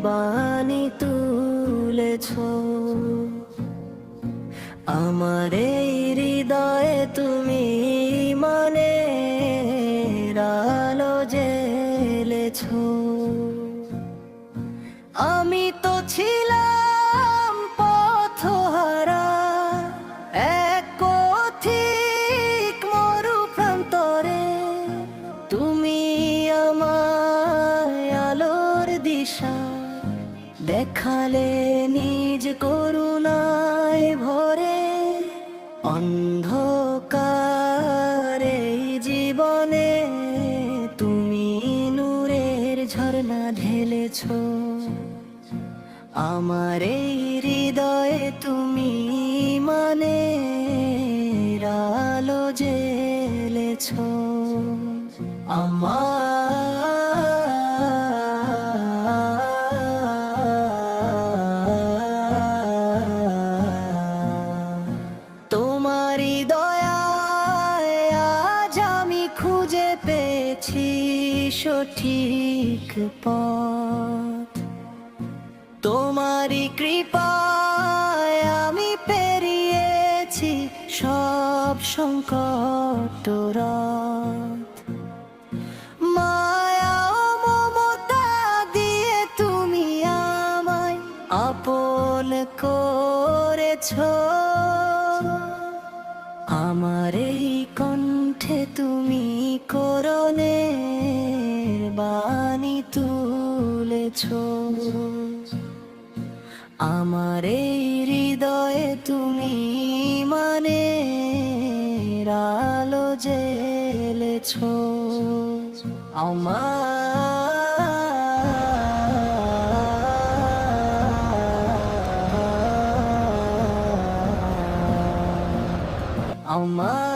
বাণী তুলেছ। আমার এই হৃদয়ে তুমি মানে আলো জ্বেলেছ। আমি তো ছিলাম পথহারা এক পথিক মরুপ্রান্তরে, তুমি আমায় আলোর দিশা দেখালে নিজ করুণায় ভরে। অন্ধকার এই জীবনে তুমি নূরের ঝর্ণা ঢেলেছ। আমার এই হৃদয়ে তুমি মানে আলো জ্বেলেছ। তোমারি দয়ায় আজ আমি খুঁজে পেয়েছি সঠিক পথ। তোমারি কৃপায় আমি পেরিয়েছি সব সংকট রাত। মায়া ও মমতা দিয়ে তুমি আমায় আপন করেছ। আমার এই কণ্ঠে তুমি করুণের বাণী তুলেছ। আমার এই হৃদয়ে তুমি মানে আলো জ্বেলেছ। আমার